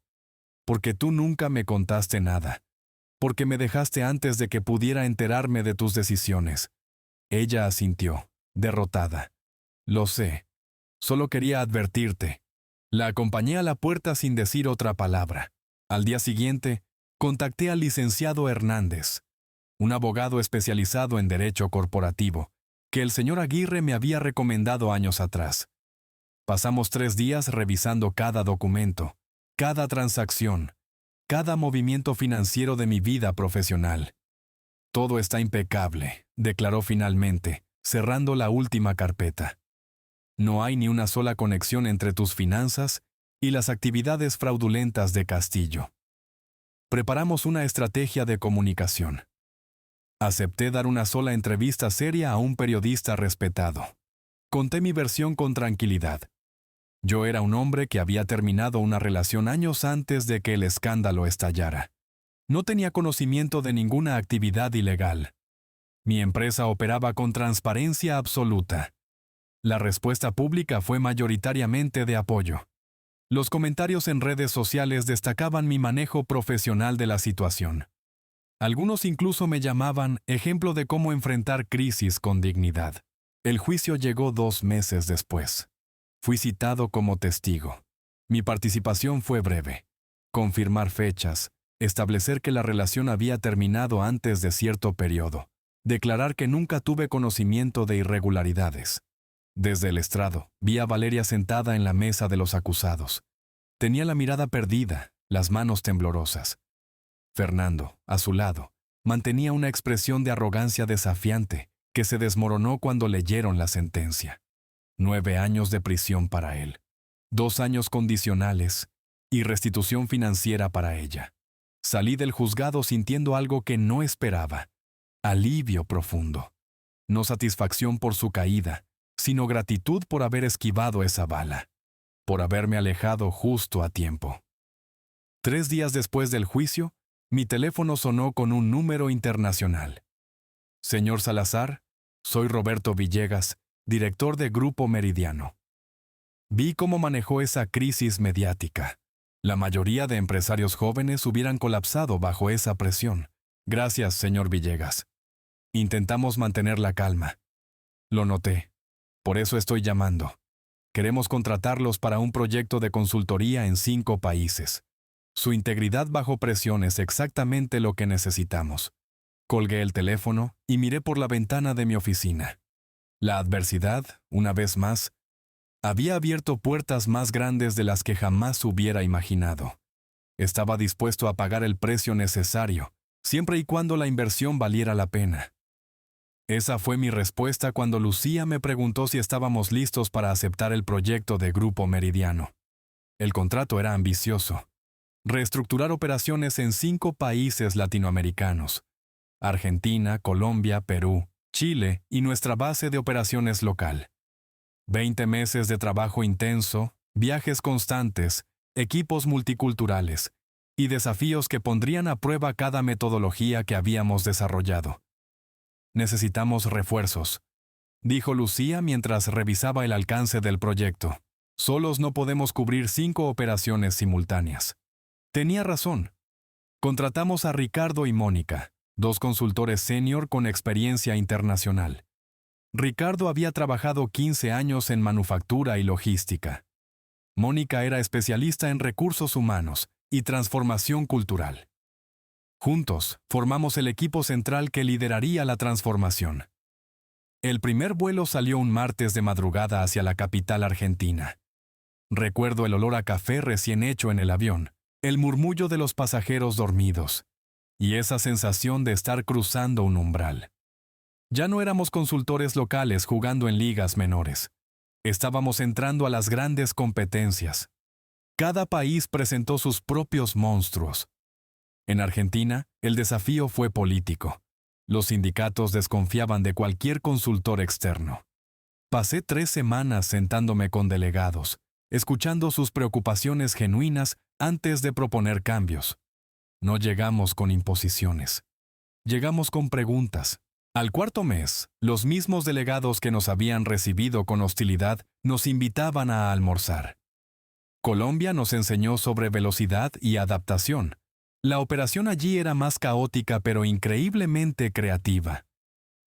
«Porque tú nunca me contaste nada. Porque me dejaste antes de que pudiera enterarme de tus decisiones». Ella asintió, derrotada. «Lo sé. Solo quería advertirte». La acompañé a la puerta sin decir otra palabra. Al día siguiente, contacté al licenciado Hernández, un abogado especializado en derecho corporativo, que el señor Aguirre me había recomendado años atrás. Pasamos 3 días revisando cada documento, cada transacción, cada movimiento financiero de mi vida profesional. «Todo está impecable», declaró finalmente, cerrando la última carpeta. «No hay ni una sola conexión entre tus finanzas y las actividades fraudulentas de Castillo». Preparamos una estrategia de comunicación. Acepté dar una sola entrevista seria a un periodista respetado. Conté mi versión con tranquilidad. Yo era un hombre que había terminado una relación años antes de que el escándalo estallara. No tenía conocimiento de ninguna actividad ilegal. Mi empresa operaba con transparencia absoluta. La respuesta pública fue mayoritariamente de apoyo. Los comentarios en redes sociales destacaban mi manejo profesional de la situación. Algunos incluso me llamaban ejemplo de cómo enfrentar crisis con dignidad. El juicio llegó 2 meses después. Fui citado como testigo. Mi participación fue breve. Confirmar fechas, establecer que la relación había terminado antes de cierto periodo, declarar que nunca tuve conocimiento de irregularidades. Desde el estrado, vi a Valeria sentada en la mesa de los acusados. Tenía la mirada perdida, las manos temblorosas. Fernando, a su lado, mantenía una expresión de arrogancia desafiante que se desmoronó cuando leyeron la sentencia. 9 años de prisión para él, 2 años condicionales y restitución financiera para ella. Salí del juzgado sintiendo algo que no esperaba. Alivio profundo. No satisfacción por su caída, sino gratitud por haber esquivado esa bala, por haberme alejado justo a tiempo. 3 días después del juicio, mi teléfono sonó con un número internacional. «Señor Salazar, soy Roberto Villegas, director de Grupo Meridiano». Vi cómo manejó esa crisis mediática. La mayoría de empresarios jóvenes hubieran colapsado bajo esa presión. «Gracias, señor Villegas. Intentamos mantener la calma». «Lo noté. Por eso estoy llamando. Queremos contratarlos para un proyecto de consultoría en 5 países. Su integridad bajo presión es exactamente lo que necesitamos». Colgué el teléfono y miré por la ventana de mi oficina. La adversidad, una vez más, había abierto puertas más grandes de las que jamás hubiera imaginado. Estaba dispuesto a pagar el precio necesario, siempre y cuando la inversión valiera la pena. Esa fue mi respuesta cuando Lucía me preguntó si estábamos listos para aceptar el proyecto de Grupo Meridiano. El contrato era ambicioso. Reestructurar operaciones en 5 países latinoamericanos: Argentina, Colombia, Perú, Chile y nuestra base de operaciones local. 20 meses de trabajo intenso, viajes constantes, equipos multiculturales y desafíos que pondrían a prueba cada metodología que habíamos desarrollado. «Necesitamos refuerzos», dijo Lucía mientras revisaba el alcance del proyecto. «Solos no podemos cubrir 5 operaciones simultáneas». Tenía razón. Contratamos a Ricardo y Mónica, 2 consultores senior con experiencia internacional. Ricardo había trabajado 15 años en manufactura y logística. Mónica era especialista en recursos humanos y transformación cultural. Juntos, formamos el equipo central que lideraría la transformación. El primer vuelo salió un martes de madrugada hacia la capital argentina. Recuerdo el olor a café recién hecho en el avión, el murmullo de los pasajeros dormidos, y esa sensación de estar cruzando un umbral. Ya no éramos consultores locales jugando en ligas menores. Estábamos entrando a las grandes competencias. Cada país presentó sus propios monstruos. En Argentina, el desafío fue político. Los sindicatos desconfiaban de cualquier consultor externo. Pasé 3 semanas sentándome con delegados, escuchando sus preocupaciones genuinas antes de proponer cambios. No llegamos con imposiciones. Llegamos con preguntas. Al cuarto mes, los mismos delegados que nos habían recibido con hostilidad nos invitaban a almorzar. Colombia nos enseñó sobre velocidad y adaptación. La operación allí era más caótica pero increíblemente creativa.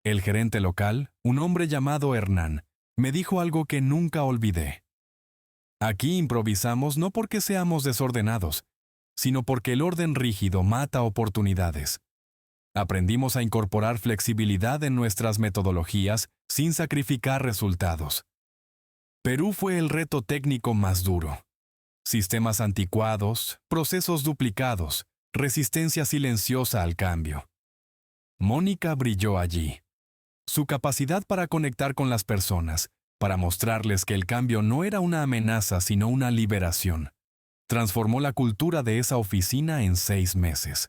El gerente local, un hombre llamado Hernán, me dijo algo que nunca olvidé. Aquí improvisamos no porque seamos desordenados, sino porque el orden rígido mata oportunidades. Aprendimos a incorporar flexibilidad en nuestras metodologías sin sacrificar resultados. Perú fue el reto técnico más duro. Sistemas anticuados, procesos duplicados, resistencia silenciosa al cambio. Mónica brilló allí. Su capacidad para conectar con las personas, para mostrarles que el cambio no era una amenaza sino una liberación, transformó la cultura de esa oficina en 6 meses.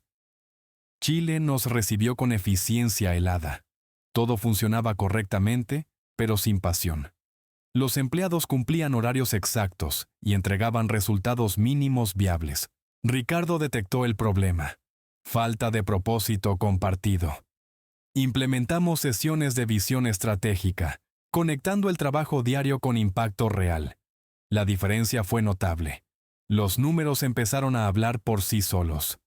Chile nos recibió con eficiencia helada. Todo funcionaba correctamente, pero sin pasión. Los empleados cumplían horarios exactos y entregaban resultados mínimos viables. Ricardo detectó el problema. Falta de propósito compartido. Implementamos sesiones de visión estratégica, conectando el trabajo diario con impacto real. La diferencia fue notable. Los números empezaron a hablar por sí solos.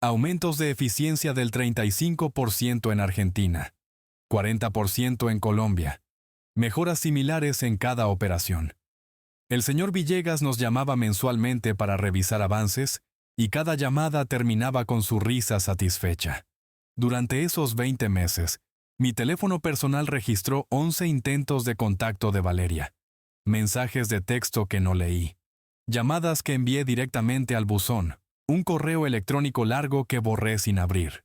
Aumentos de eficiencia del 35% en Argentina, 40% en Colombia. Mejoras similares en cada operación. El señor Villegas nos llamaba mensualmente para revisar avances y cada llamada terminaba con su risa satisfecha. Durante esos 20 meses, mi teléfono personal registró 11 intentos de contacto de Valeria, mensajes de texto que no leí, llamadas que envié directamente al buzón, un correo electrónico largo que borré sin abrir.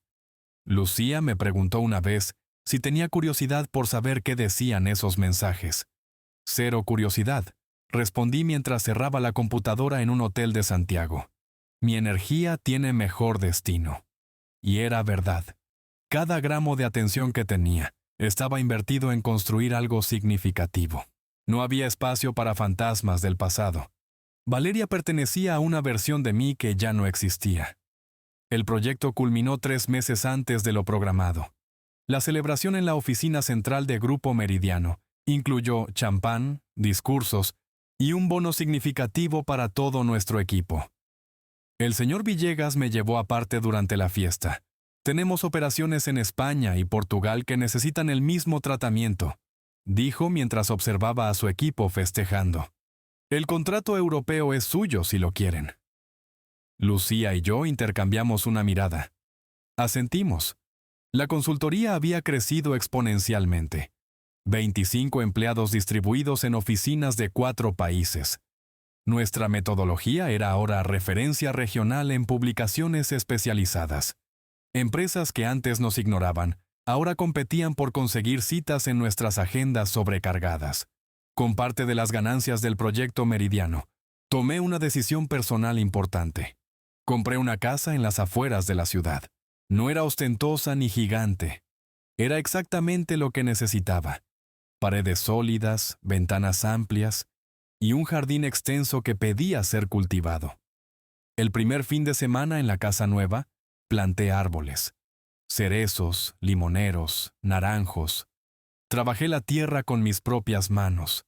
Lucía me preguntó una vez si tenía curiosidad por saber qué decían esos mensajes. Cero curiosidad, respondí mientras cerraba la computadora en un hotel de Santiago. Mi energía tiene mejor destino. Y era verdad. Cada gramo de atención que tenía estaba invertido en construir algo significativo. No había espacio para fantasmas del pasado. Valeria pertenecía a una versión de mí que ya no existía. El proyecto culminó 3 meses antes de lo programado. La celebración en la oficina central de Grupo Meridiano incluyó champán, discursos y un bono significativo para todo nuestro equipo. El señor Villegas me llevó aparte durante la fiesta. Tenemos operaciones en España y Portugal que necesitan el mismo tratamiento, dijo mientras observaba a su equipo festejando. El contrato europeo es suyo si lo quieren. Lucía y yo intercambiamos una mirada. Asentimos. La consultoría había crecido exponencialmente. 25 empleados distribuidos en oficinas de 4 países. Nuestra metodología era ahora referencia regional en publicaciones especializadas. Empresas que antes nos ignoraban, ahora competían por conseguir citas en nuestras agendas sobrecargadas. Con parte de las ganancias del proyecto Meridiano, tomé una decisión personal importante. Compré una casa en las afueras de la ciudad. No era ostentosa ni gigante. Era exactamente lo que necesitaba. Paredes sólidas, ventanas amplias y un jardín extenso que pedía ser cultivado. El primer fin de semana en la casa nueva, planté árboles. Cerezos, limoneros, naranjos. Trabajé la tierra con mis propias manos.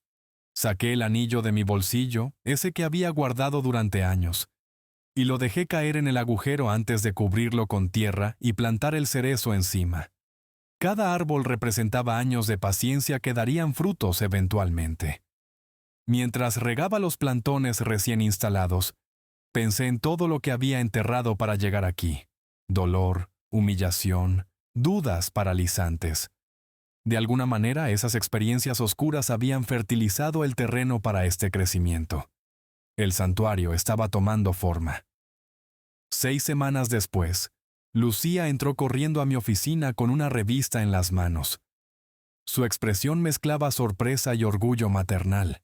Saqué el anillo de mi bolsillo, ese que había guardado durante años, y lo dejé caer en el agujero antes de cubrirlo con tierra y plantar el cerezo encima. Cada árbol representaba años de paciencia que darían frutos eventualmente. Mientras regaba los plantones recién instalados, pensé en todo lo que había enterrado para llegar aquí. Dolor, humillación, dudas paralizantes. De alguna manera, esas experiencias oscuras habían fertilizado el terreno para este crecimiento. El santuario estaba tomando forma. 6 semanas después, Lucía entró corriendo a mi oficina con una revista en las manos. Su expresión mezclaba sorpresa y orgullo maternal.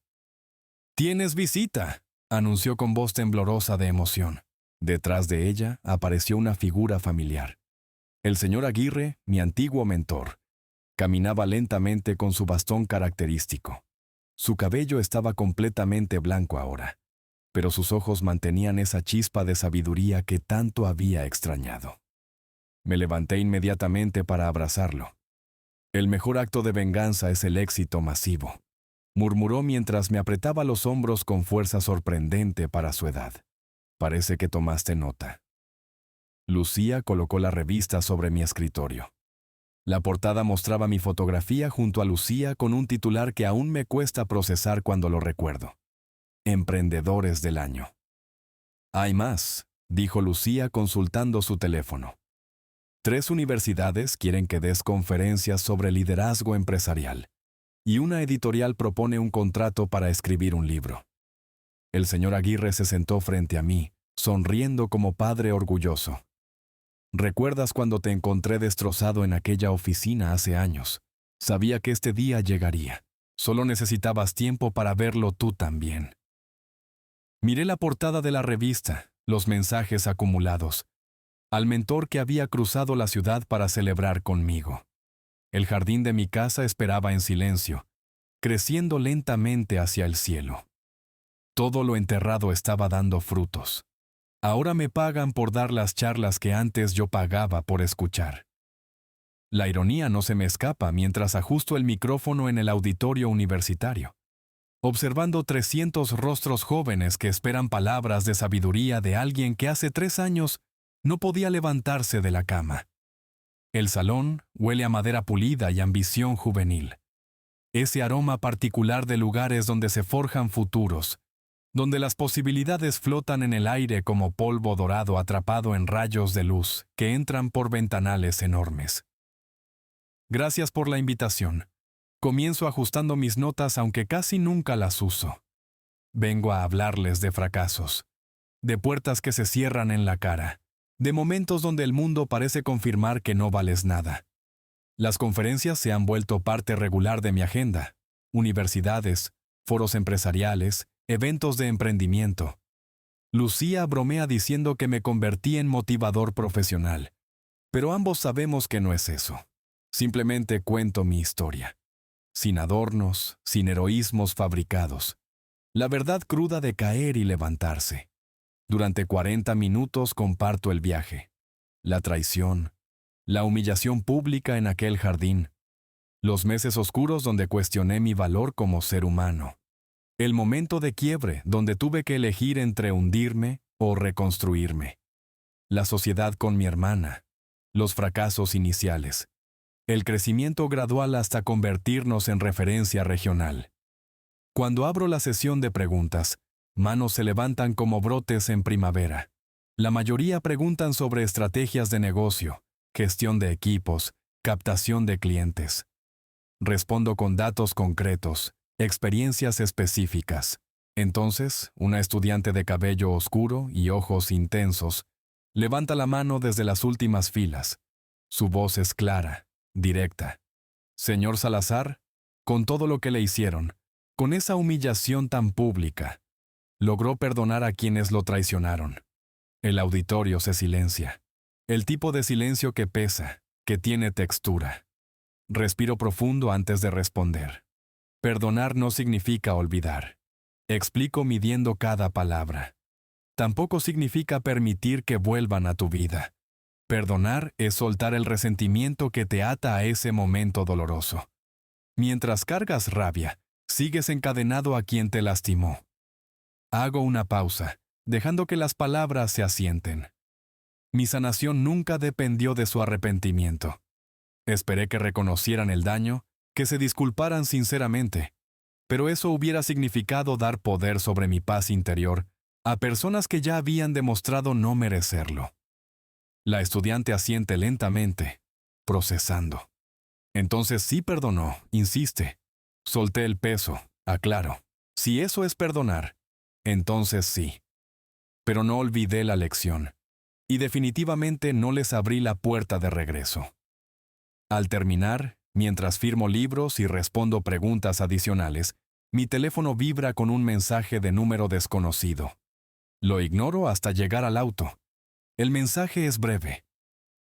«¡Tienes visita!», anunció con voz temblorosa de emoción. Detrás de ella apareció una figura familiar. El señor Aguirre, mi antiguo mentor. Caminaba lentamente con su bastón característico. Su cabello estaba completamente blanco ahora, pero sus ojos mantenían esa chispa de sabiduría que tanto había extrañado. Me levanté inmediatamente para abrazarlo. «El mejor acto de venganza es el éxito masivo», murmuró mientras me apretaba los hombros con fuerza sorprendente para su edad. «Parece que tomaste nota». Lucía colocó la revista sobre mi escritorio. La portada mostraba mi fotografía junto a Lucía con un titular que aún me cuesta procesar cuando lo recuerdo. Emprendedores del año. «Hay más», dijo Lucía consultando su teléfono. 3 universidades quieren que des conferencias sobre liderazgo empresarial, y una editorial propone un contrato para escribir un libro. El señor Aguirre se sentó frente a mí, sonriendo como padre orgulloso. «¿Recuerdas cuando te encontré destrozado en aquella oficina hace años? Sabía que este día llegaría. Solo necesitabas tiempo para verlo tú también». Miré la portada de la revista, los mensajes acumulados. Al mentor que había cruzado la ciudad para celebrar conmigo. El jardín de mi casa esperaba en silencio, creciendo lentamente hacia el cielo. Todo lo enterrado estaba dando frutos. Ahora me pagan por dar las charlas que antes yo pagaba por escuchar. La ironía no se me escapa mientras ajusto el micrófono en el auditorio universitario, observando 300 rostros jóvenes que esperan palabras de sabiduría de alguien que hace 3 años no podía levantarse de la cama. El salón huele a madera pulida y ambición juvenil. Ese aroma particular de lugares donde se forjan futuros, donde las posibilidades flotan en el aire como polvo dorado atrapado en rayos de luz que entran por ventanales enormes. Gracias por la invitación. Comienzo ajustando mis notas aunque casi nunca las uso. Vengo a hablarles de fracasos, de puertas que se cierran en la cara, de momentos donde el mundo parece confirmar que no vales nada. Las conferencias se han vuelto parte regular de mi agenda. Universidades, foros empresariales, eventos de emprendimiento. Lucía bromea diciendo que me convertí en motivador profesional, pero ambos sabemos que no es eso. Simplemente cuento mi historia. Sin adornos, sin heroísmos fabricados. La verdad cruda de caer y levantarse. Durante 40 minutos comparto el viaje, la traición, la humillación pública en aquel jardín, los meses oscuros donde cuestioné mi valor como ser humano, el momento de quiebre donde tuve que elegir entre hundirme o reconstruirme, la sociedad con mi hermana, los fracasos iniciales, el crecimiento gradual hasta convertirnos en referencia regional. Cuando abro la sesión de preguntas, manos se levantan como brotes en primavera. La mayoría preguntan sobre estrategias de negocio, gestión de equipos, captación de clientes. Respondo con datos concretos, experiencias específicas. Entonces, una estudiante de cabello oscuro y ojos intensos levanta la mano desde las últimas filas. Su voz es clara, directa. «Señor Salazar, con todo lo que le hicieron, con esa humillación tan pública, logró perdonar a quienes lo traicionaron». El auditorio se silencia. El tipo de silencio que pesa, que tiene textura. Respiro profundo antes de responder. Perdonar no significa olvidar. Explico midiendo cada palabra. Tampoco significa permitir que vuelvan a tu vida. Perdonar es soltar el resentimiento que te ata a ese momento doloroso. Mientras cargas rabia, sigues encadenado a quien te lastimó. Hago una pausa, dejando que las palabras se asienten. Mi sanación nunca dependió de su arrepentimiento. Esperé que reconocieran el daño, que se disculparan sinceramente, pero eso hubiera significado dar poder sobre mi paz interior a personas que ya habían demostrado no merecerlo. La estudiante asiente lentamente, procesando. Entonces sí perdonó, insiste. Solté el peso, aclaro. Si eso es perdonar, entonces sí. Pero no olvidé la lección, y definitivamente no les abrí la puerta de regreso. Al terminar, mientras firmo libros y respondo preguntas adicionales, mi teléfono vibra con un mensaje de número desconocido. Lo ignoro hasta llegar al auto. El mensaje es breve.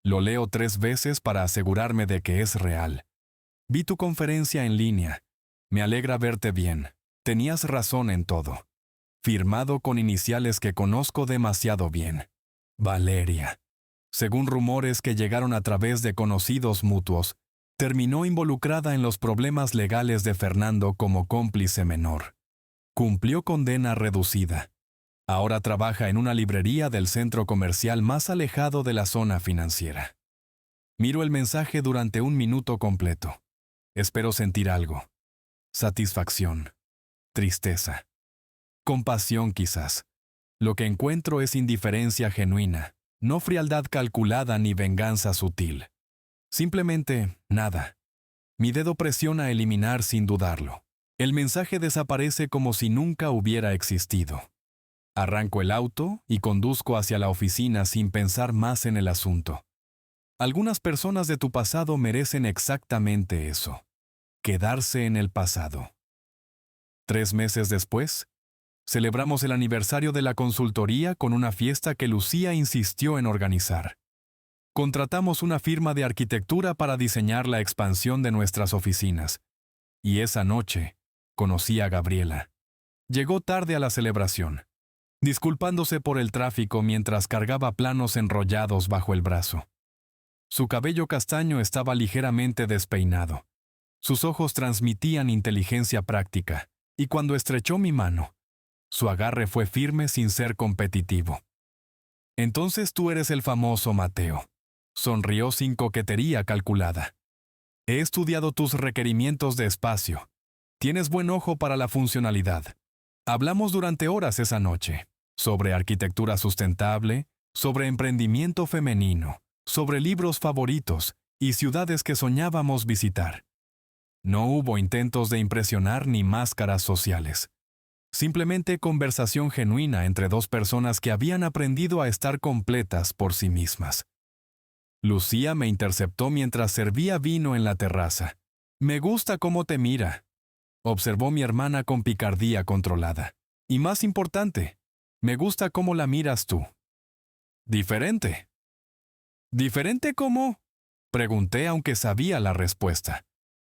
Lo leo 3 veces para asegurarme de que es real. Vi tu conferencia en línea. Me alegra verte bien. Tenías razón en todo. Firmado con iniciales que conozco demasiado bien. Valeria. Según rumores que llegaron a través de conocidos mutuos, terminó involucrada en los problemas legales de Fernando como cómplice menor. Cumplió condena reducida. Ahora trabaja en una librería del centro comercial más alejado de la zona financiera. Miro el mensaje durante 1 minuto completo. Espero sentir algo. Satisfacción. Tristeza. Compasión quizás. Lo que encuentro es indiferencia genuina, no frialdad calculada ni venganza sutil. Simplemente nada. Mi dedo presiona eliminar sin dudarlo. El mensaje desaparece como si nunca hubiera existido. Arranco el auto y conduzco hacia la oficina sin pensar más en el asunto. Algunas personas de tu pasado merecen exactamente eso. Quedarse en el pasado. 3 meses después, celebramos el aniversario de la consultoría con una fiesta que Lucía insistió en organizar. Contratamos una firma de arquitectura para diseñar la expansión de nuestras oficinas. Y esa noche, conocí a Gabriela. Llegó tarde a la celebración, disculpándose por el tráfico mientras cargaba planos enrollados bajo el brazo. Su cabello castaño estaba ligeramente despeinado. Sus ojos transmitían inteligencia práctica, y cuando estrechó mi mano, su agarre fue firme sin ser competitivo. Entonces tú eres el famoso Mateo. Sonrió sin coquetería calculada. He estudiado tus requerimientos de espacio. Tienes buen ojo para la funcionalidad. Hablamos durante horas esa noche, sobre arquitectura sustentable, sobre emprendimiento femenino, sobre libros favoritos y ciudades que soñábamos visitar. No hubo intentos de impresionar ni máscaras sociales. Simplemente conversación genuina entre 2 personas que habían aprendido a estar completas por sí mismas. Lucía me interceptó mientras servía vino en la terraza. Me gusta cómo te mira, observó mi hermana con picardía controlada. Y más importante, me gusta cómo la miras tú. Diferente. ¿Diferente cómo? Pregunté aunque sabía la respuesta.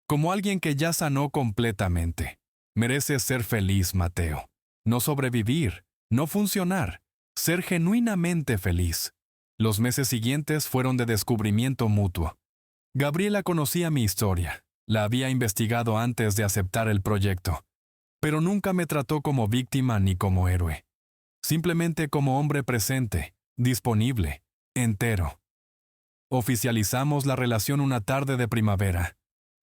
Como alguien que ya sanó completamente. Mereces ser feliz, Mateo. No sobrevivir, no funcionar, ser genuinamente feliz. Los meses siguientes fueron de descubrimiento mutuo. Gabriela conocía mi historia, la había investigado antes de aceptar el proyecto, pero nunca me trató como víctima ni como héroe. Simplemente como hombre presente, disponible, entero. Oficializamos la relación una tarde de primavera.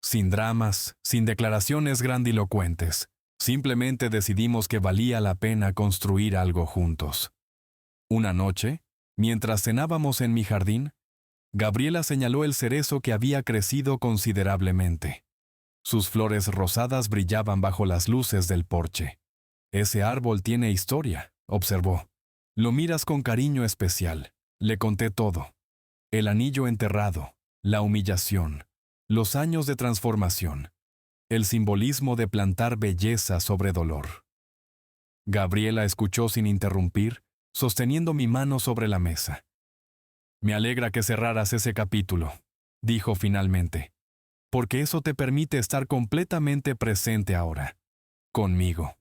Sin dramas, sin declaraciones grandilocuentes. Simplemente decidimos que valía la pena construir algo juntos. Una noche, mientras cenábamos en mi jardín, Gabriela señaló el cerezo que había crecido considerablemente. Sus flores rosadas brillaban bajo las luces del porche. Ese árbol tiene historia, observó. Lo miras con cariño especial. Le conté todo. El anillo enterrado, la humillación, los años de transformación, el simbolismo de plantar belleza sobre dolor. Gabriela escuchó sin interrumpir, sosteniendo mi mano sobre la mesa. Me alegra que cerraras ese capítulo, dijo finalmente, porque eso te permite estar completamente presente ahora, conmigo,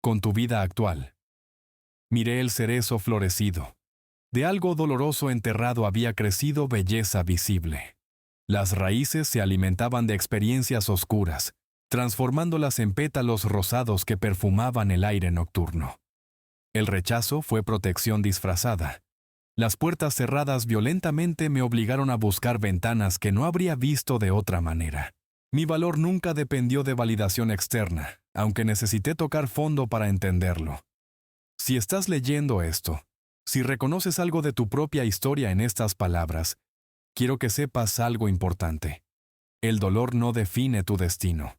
con tu vida actual. Miré el cerezo florecido. De algo doloroso enterrado había crecido belleza visible. Las raíces se alimentaban de experiencias oscuras, transformándolas en pétalos rosados que perfumaban el aire nocturno. El rechazo fue protección disfrazada. Las puertas cerradas violentamente me obligaron a buscar ventanas que no habría visto de otra manera. Mi valor nunca dependió de validación externa, aunque necesité tocar fondo para entenderlo. Si estás leyendo esto, si reconoces algo de tu propia historia en estas palabras, quiero que sepas algo importante. El dolor no define tu destino.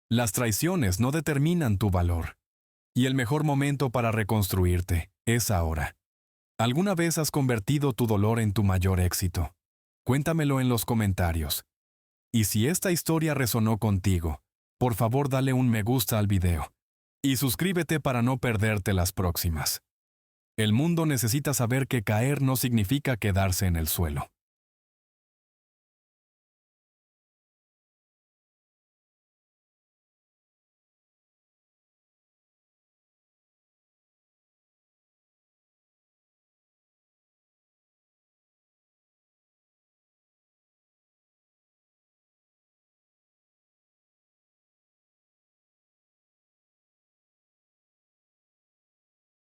Las traiciones no determinan tu valor. Y el mejor momento para reconstruirte es ahora. ¿Alguna vez has convertido tu dolor en tu mayor éxito? Cuéntamelo en los comentarios. Y si esta historia resonó contigo, por favor dale un me gusta al video. Y suscríbete para no perderte las próximas. El mundo necesita saber que caer no significa quedarse en el suelo.